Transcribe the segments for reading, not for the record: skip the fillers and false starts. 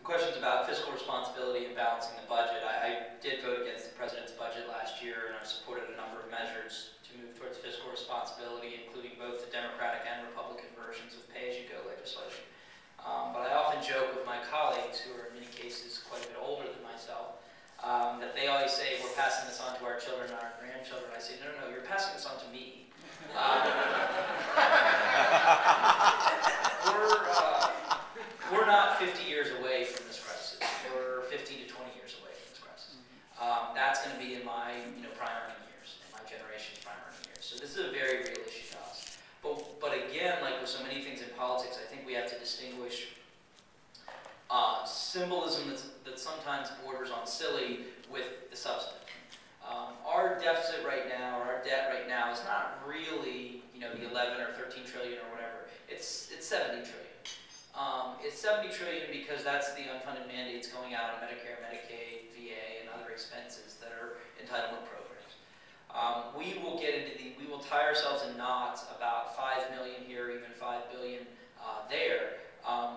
Questions about fiscal responsibility and balancing the budget. I did vote against the president's budget last year, and I've supported a number of measures to move towards fiscal responsibility, including both the Democratic and Republican versions of pay-as-you-go legislation. But I often joke with my colleagues, who are in many cases quite a bit older than myself, that they always say, we're passing this on to our children and our grandchildren. I say, no, no, no, you're passing this on to me. We're not 50 years away from this crisis. We're 15 to 20 years away from this crisis. That's going to be in my prime earning years, in my generation's prime earning years. So this is a very real issue to us. But again, like with so many things in politics, I think we have to distinguish symbolism that sometimes borders on silly with the substance. Our deficit right now, or our debt right now, is not really the 11 or 13 trillion or whatever. It's 70 trillion. It's 70 trillion because that's the unfunded mandates going out on Medicare, Medicaid, VA, and other expenses that are entitlement programs. We will tie ourselves in knots about 5 million here, even 5 billion there,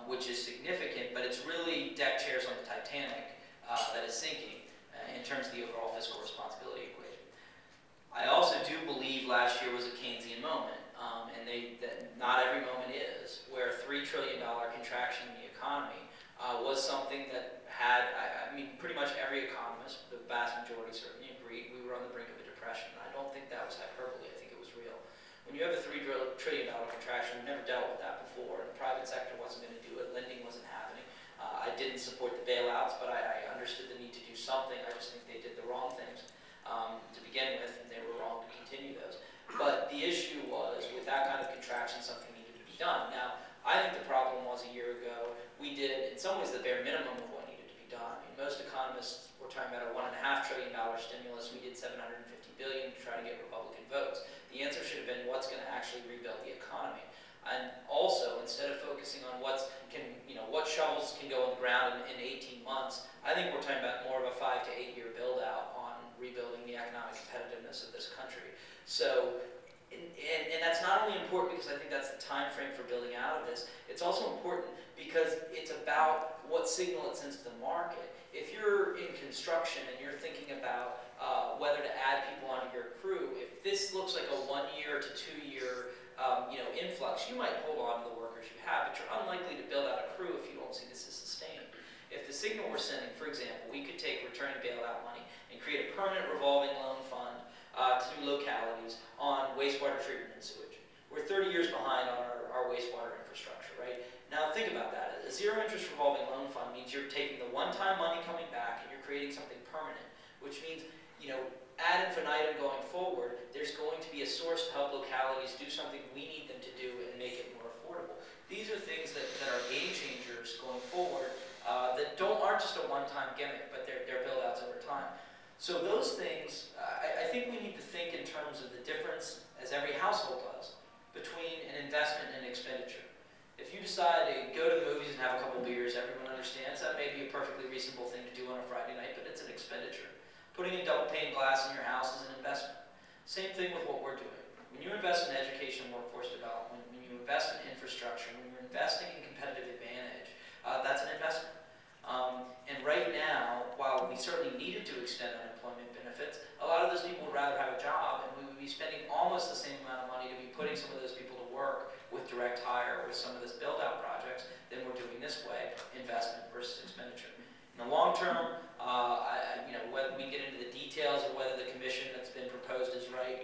which is significant, but it's really deck chairs on the Titanic that is sinking in terms of the overall fiscal responsibility equation. I also do believe last year was a Keynesian moment. That not every moment is, where a $3 trillion contraction in the economy was something that had, I mean, pretty much every economist, the vast majority certainly agreed, we were on the brink of a depression. I don't think that was hyperbole, I think it was real. When you have a $3 trillion contraction, we've never dealt with that before, and the private sector wasn't going to do it, lending wasn't happening. I didn't support the bailouts, but I understood the need to do something. I just think they did the wrong things to begin with, and they were wrong to continue those. But the issue was, with that kind of contraction, something needed to be done. Now, I think the problem was a year ago, we did, in some ways, the bare minimum of what needed to be done. I mean, most economists were talking about a $1.5 trillion stimulus. We did $750 billion to try to get Republican votes. The answer should have been, what's going to actually rebuild the economy? And also, instead of focusing on what shovels can go in the ground in 18 months, I think we're talking about more of a 5 to 8 year build out on rebuilding the economic competitiveness of this country. So, and that's not only important because I think that's the time frame for building out of this, it's also important because it's about what signal it sends to the market. If you're in construction and you're thinking about whether to add people onto your crew, if this looks like a 1 year to 2 year influx, you might hold on to the workers you have, but you're unlikely to build out a crew if you don't see this as sustained. If the signal we're sending, for example, we could take return and bailout money and create a permanent revolving loan fund to localities on wastewater treatment and sewage. We're 30 years behind on our wastewater infrastructure, right? Now think about that. A zero interest revolving loan fund means you're taking the one-time money coming back and you're creating something permanent, which means, ad infinitum going forward, there's going to be a source to help localities do something we need them to do and make it more affordable. These are things that are game changers going forward that aren't just a one-time gimmick, but they're build-outs over time. So those things, I think we need to think in terms of the difference, as every household does, between an investment and an expenditure. If you decide to go to the movies and have a couple beers, everyone understands that may be a perfectly reasonable thing to do on a Friday night, but it's an expenditure. Putting in double pane glass in your house is an investment. Same thing with what we're doing. When you invest in education and workforce development, when you invest in infrastructure, when you're investing in competitive advantage, that's an investment. And right now, while we certainly needed to extend unemployment benefits, a lot of those people would rather have a job, and we would be spending almost the same amount of money to be putting some of those people to work with direct hire, with some of this build-out projects, than we're doing this way, investment versus expenditure. In the long term, whether we get into the details of whether the commission that's been proposed is right,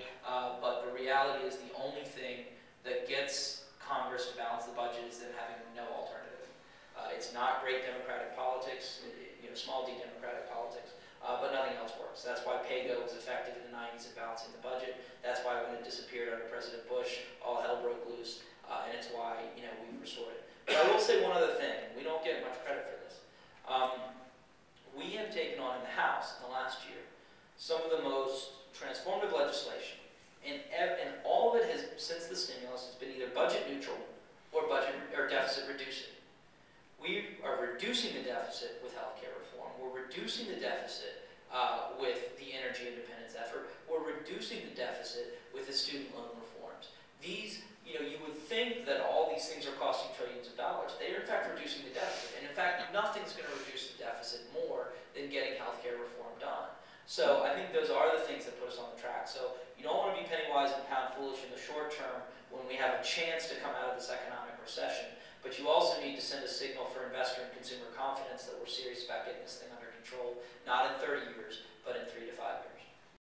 but the reality is the only thing that gets Congress to balance the budget is them having no alternative. It's not great democratic politics, small d democratic politics, but nothing else works. That's why PAYGO was effective in the 90s at balancing the budget. That's why when it disappeared under President Bush, all hell broke loose, and it's why we've restored it. But I will say one other thing. We don't get much credit for this. We have taken on in the House in the last year some of the most transformative legislation, and all of it has, since the stimulus, has been either budget neutral or deficit reducing. We are reducing the deficit with healthcare reform. We're reducing the deficit with the energy independence effort. We're reducing the deficit with the student loan reforms. These you would think that all these things are costing trillions of dollars. They are in fact reducing the deficit. And in fact, nothing's going to reduce the deficit more than getting healthcare reform done. So I think those are the things that put us on the track. So you don't want to be penny wise and pound foolish in the short term when we have a chance to come out of this economic recession. But you also need to send a signal for investor and consumer confidence that we're serious about getting this thing under control, not in 30 years,